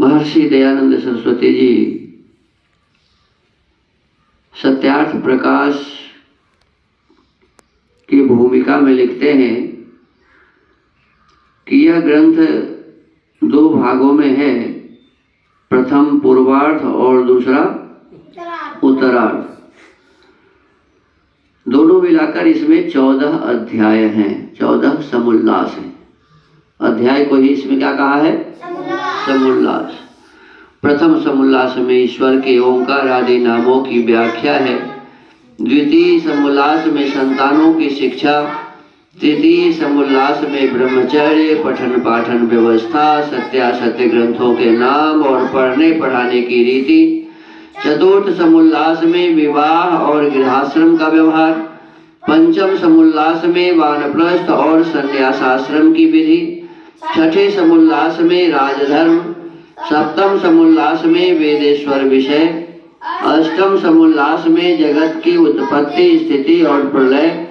महर्षि दयानंद सरस्वती जी सत्यार्थ प्रकाश की भूमिका में लिखते हैं कि यह ग्रंथ दो भागों में है, प्रथम पूर्वार्ध और दूसरा उत्तरार्ध। दोनों मिलाकर इसमें 14 अध्याय हैं, 14 समुल्लास हैं। अध्याय को ही इसमें क्या कहा है? समुल्लास। प्रथम समुल्लास में ईश्वर के ओंकार आदि नामों की व्याख्या है। द्वितीय समुल्लास में संतानों की शिक्षा। तृतीय समुल्लास में ब्रह्मचर्य, पठन पाठन व्यवस्था, सत्यासत्य ग्रंथों के नाम और पढ़ने पढ़ाने की रीति। चतुर्थ समुल्लास में विवाह और गृहस्थाश्रम का व्यवहार। पंचम समुल्लास में वानप्रस्थ और संन्यासाश्रम की विधि। छठे समुल्लास में राजधर्म। सप्तम समुल्लास में वेदेश्वर विषय। अष्टम समुल्लास में जगत की उत्पत्ति, स्थिति और प्रलय।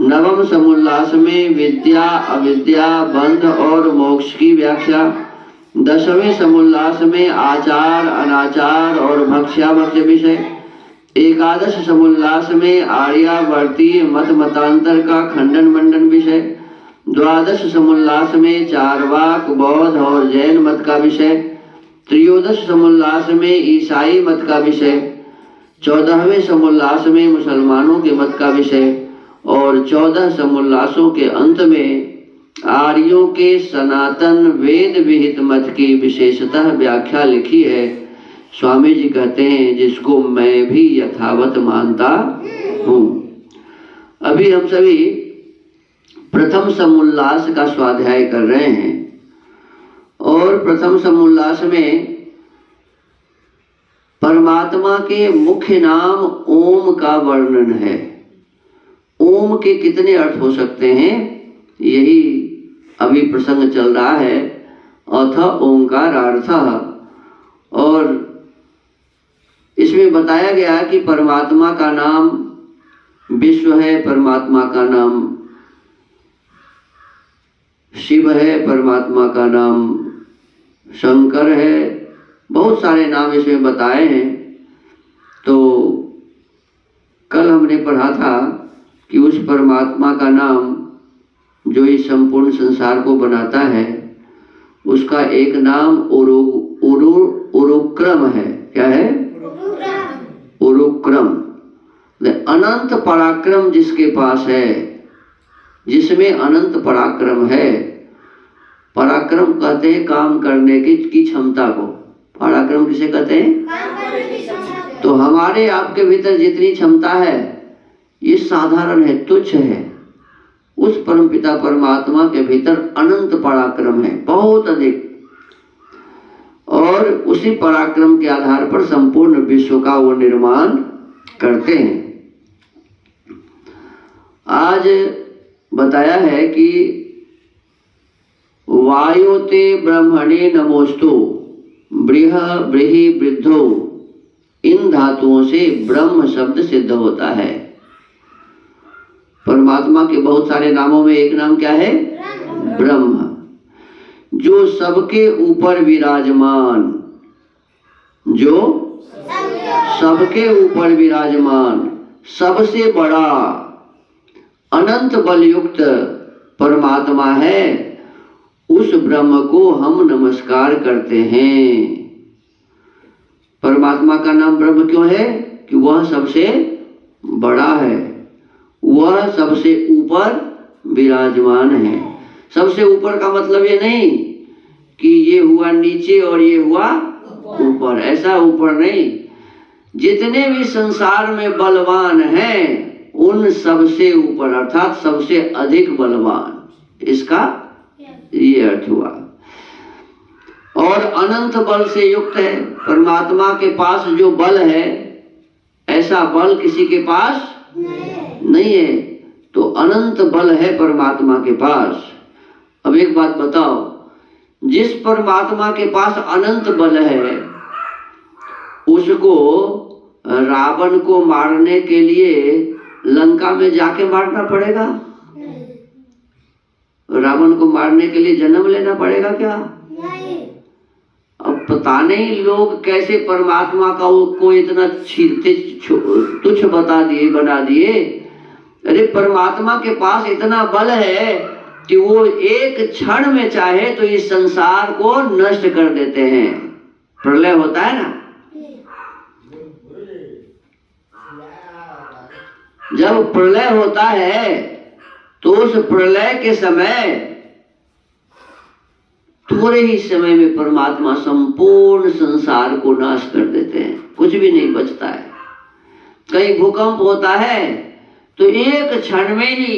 नवम समुल्लास में विद्या अविद्या, बंध और मोक्ष की व्याख्या। दसवें समुल्लास में आचार अनाचार और भक्ष्याभक्ष्य विषय। एकादश समुल्लास में आर्यावर्तीय मत मतांतर का खंडन मंडन विषय। द्वादश समुल्लास में चारवाक, बौद्ध और जैन मत का विषय। त्रयोदश समुल्लास में ईसाई मत का विषय। 14वें समुल्लास में मुसलमानों के मत का विषय और 14 समुल्लासों के अंत में आर्यों के सनातन वेद विहित मत की विशेषतः व्याख्या लिखी है। स्वामी जी कहते हैं जिसको मैं भी यथावत मानता हूँ। अभी हम सभी प्रथम समुल्लास का स्वाध्याय कर रहे हैं और प्रथम समुल्लास में परमात्मा के मुख्य नाम ओम का वर्णन है। ओम के कितने अर्थ हो सकते हैं, यही अभी प्रसंग चल रहा है। अथ ओंकारार्थः। और इसमें बताया गया कि परमात्मा का नाम विश्व है, परमात्मा का नाम शिव है, परमात्मा का नाम शंकर है। बहुत सारे नाम इसमें बताए हैं। तो कल हमने पढ़ा था कि उस परमात्मा का नाम जो इस संपूर्ण संसार को बनाता है, उसका एक नाम उरुक्रम है। क्या है? उरुक्रम। अनंत पराक्रम जिसके पास है, जिसमें अनंत पराक्रम है। पराक्रम कहते हैं काम करने की क्षमता को। पराक्रम किसे कहते हैं? तो हमारे आपके भीतर जितनी क्षमता है ये साधारण है, तुच्छ है। उस परमपिता परमात्मा के भीतर अनंत पराक्रम है, बहुत अधिक। और उसी पराक्रम के आधार पर संपूर्ण विश्व का वो निर्माण करते हैं। आज बताया है कि वायोते ब्रह्मणे नमोस्तु बृह बृहि वृद्धो, इन धातुओं से ब्रह्म शब्द सिद्ध होता है। परमात्मा के बहुत सारे नामों में एक नाम क्या है? ब्रह्म। जो सबके ऊपर विराजमान, जो सबके ऊपर विराजमान, सबसे बड़ा अनंत बलयुक्त परमात्मा है, उस ब्रह्म को हम नमस्कार करते हैं। परमात्मा का नाम ब्रह्म क्यों है? कि वह सबसे बड़ा है, वह सबसे ऊपर विराजमान है। सबसे ऊपर का मतलब ये नहीं कि ये हुआ नीचे और ये हुआ ऊपर, ऐसा ऊपर नहीं। जितने भी संसार में बलवान हैं उन सबसे ऊपर, अर्थात सबसे अधिक बलवान, इसका ये अर्थ हुआ। और अनंत बल से युक्त है। परमात्मा के पास जो बल है, ऐसा बल किसी के पास नहीं है। तो अनंत बल है परमात्मा के पास। अब एक बात बताओ, जिस परमात्मा के पास अनंत बल है, उसको रावण को मारने के लिए लंका में जाके मारना पड़ेगा? रावण को मारने के लिए जन्म लेना पड़ेगा क्या? अब पता नहीं लोग कैसे परमात्मा को इतना तुच्छ बना दिए। अरे परमात्मा के पास इतना बल है कि वो एक क्षण में चाहे तो इस संसार को नष्ट कर देते हैं। प्रलय होता है ना, जब प्रलय होता है तो उस प्रलय के समय थोड़े ही समय में परमात्मा संपूर्ण संसार को नाश कर देते हैं, कुछ भी नहीं बचता है। कहीं भूकंप होता है तो एक क्षण में ही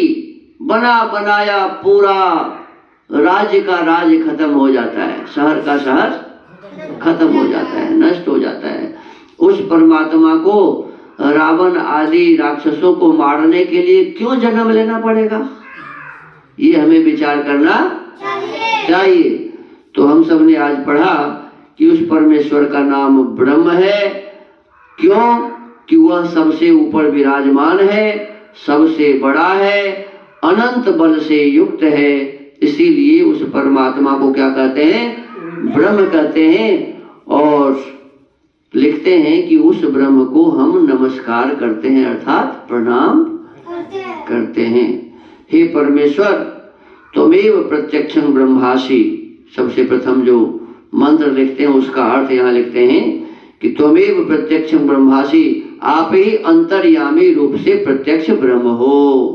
बना बनाया पूरा राज्य का राज्य खत्म हो जाता है, शहर का शहर खत्म हो जाता है, नष्ट हो जाता है। उस परमात्मा को रावण आदि राक्षसों को मारने के लिए क्यों जन्म लेना पड़ेगा, ये हमें विचार करना चाहिए। तो हम सब ने आज पढ़ा कि उस परमेश्वर का नाम ब्रह्म है। क्यों? कि वह सबसे ऊपर विराजमान है, सबसे बड़ा है, अनंत बल से युक्त है। इसीलिए उस परमात्मा को क्या कहते हैं? ब्रह्म कहते हैं। और लिखते हैं कि उस ब्रह्म को हम नमस्कार करते हैं, अर्थात प्रणाम करते हैं। हे परमेश्वर, त्वमेव प्रत्यक्षं ब्रह्मासि। सबसे प्रथम जो मंत्र लिखते हैं उसका अर्थ यहाँ लिखते हैं कि त्वमेव प्रत्यक्षं ब्रह्मासि, आप ही अंतर्यामी रूप से प्रत्यक्ष ब्रह्म हो।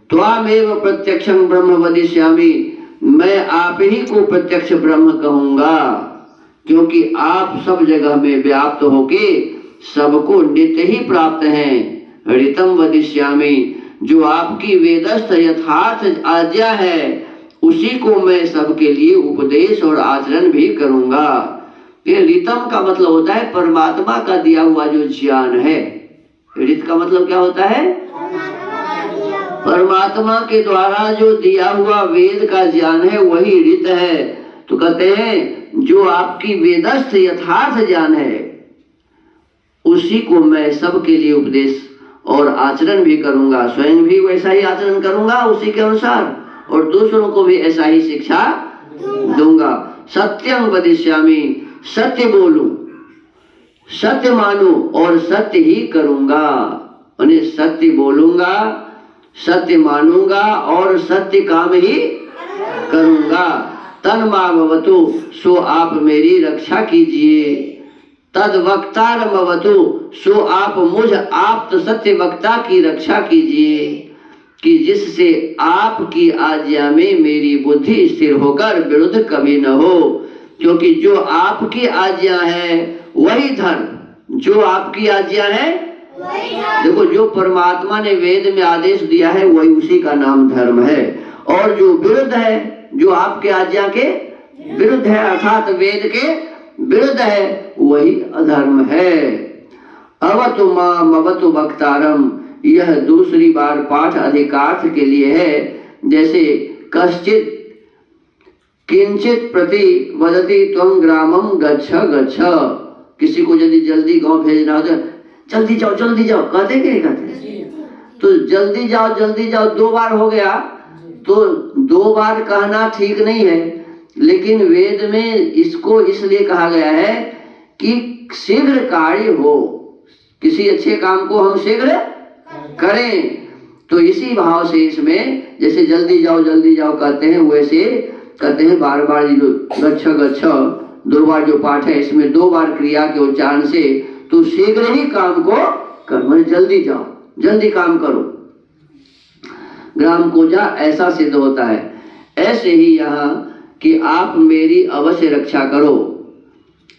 त्वामेव प्रत्यक्षं ब्रह्म वदिष्यामि, मैं आप ही को प्रत्यक्ष ब्रह्म कहूंगा, क्योंकि आप सब जगह में व्याप्त होके सबको नित्य ही प्राप्त हैं। ऋतम वदिष्यामि, जो आपकी वेदस्थ यथार्थ आज्ञा है उसी को मैं सबके लिए उपदेश और आचरण भी करूंगा। ये ऋतम का मतलब होता है परमात्मा का दिया हुआ जो ज्ञान है। ऋत का मतलब क्या होता है? परमात्मा के द्वारा जो दिया हुआ वेद का ज्ञान है वही ऋत है। तो कहते हैं जो आपकी वेदस्थ यथार्थ ज्ञान है उसी को मैं सबके लिए उपदेश और आचरण भी करूंगा, स्वयं भी वैसा ही आचरण करूंगा उसी के अनुसार, और दूसरों को भी ऐसा ही शिक्षा दूंगा। सत्यं वदिष्यामि, सत्य बोलूं, सत्य मानूं और सत्य ही करूंगा। उन्हें सत्य बोलूंगा, सत्य मानूंगा और सत्य काम ही करूंगा। तन्माभवतु, सो आप मेरी रक्षा कीजिए। तद वक्तारमवतु, सो आप मुझ आप्त सत्य वक्ता की रक्षा कीजिए, कि जिससे आपकी आज्ञा में मेरी बुद्धि स्थिर होकर विरुद्ध कभी न हो। क्योंकि जो आपकी आज्ञा है वही धर्म, जो आपकी आज्ञा है देखो, जो परमात्मा ने वेद में आदेश दिया है वही उसी का नाम धर्म है, और जो विरुद्ध है, जो आपके आज्ञा के विरुद्ध है अर्थात वेद के विरुद्ध है, वही अधर्म है। अवतु माम अवतु वक्तारम, यह दूसरी बार पाठ अधिकार्थ के लिए है। जैसे कश्चित किंचित प्रति वदति त्वं ग्रामम गच्छ गच्छ, किसी को यदि जल्दी गांव भेजना हो तो जल्दी जाओ कहते कि नहीं कहते? तो जल्दी जाओ 2 बार हो गया तो 2 बार कहना ठीक नहीं है, लेकिन वेद में इसको इसलिए कहा गया है कि शीघ्र कार्य हो, किसी अच्छे काम को हम शीघ्र करें। तो इसी भाव से इसमें जैसे जल्दी जाओ कहते हैं, वैसे कहते हैं बार बार जो गच्छ गच्छ 2 बार जो पाठ है इसमें 2 बार क्रिया के उच्चारण से तो शीघ्र ही काम को कर, जल्दी जाओ, जल्दी काम करो, ग्राम को जा, ऐसा सिद्ध होता है। ऐसे ही यहाँ कि आप मेरी अवश्य रक्षा करो,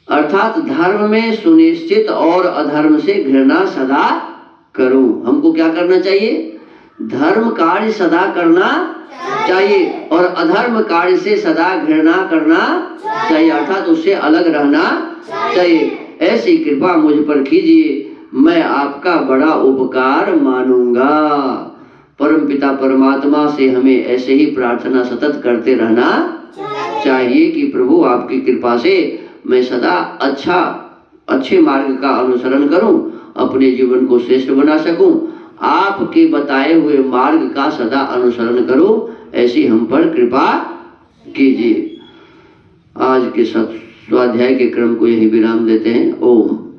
अर्थात धर्म में सुनिश्चित और अधर्म से घृणा सदा करूं। हमको क्या करना चाहिए? धर्म कार्य सदा करना चाहिए और अधर्म कार्य से सदा घृणा करना चाहिए, अर्थात उससे अलग रहना चाहिए। ऐसी कृपा मुझ पर कीजिए, मैं आपका बड़ा उपकार मानूंगा। परम पिता परमात्मा से हमें ऐसे ही प्रार्थना सतत करते रहना चाहिए कि प्रभु आपकी कृपा से मैं सदा अच्छे मार्ग का अनुसरण करूं, अपने जीवन को श्रेष्ठ बना सकूं, आपके बताए हुए मार्ग का सदा अनुसरण करूं, ऐसी हम पर कृपा कीजिए। आज के स्वाध्याय के क्रम को यही विराम देते हैं। ओम।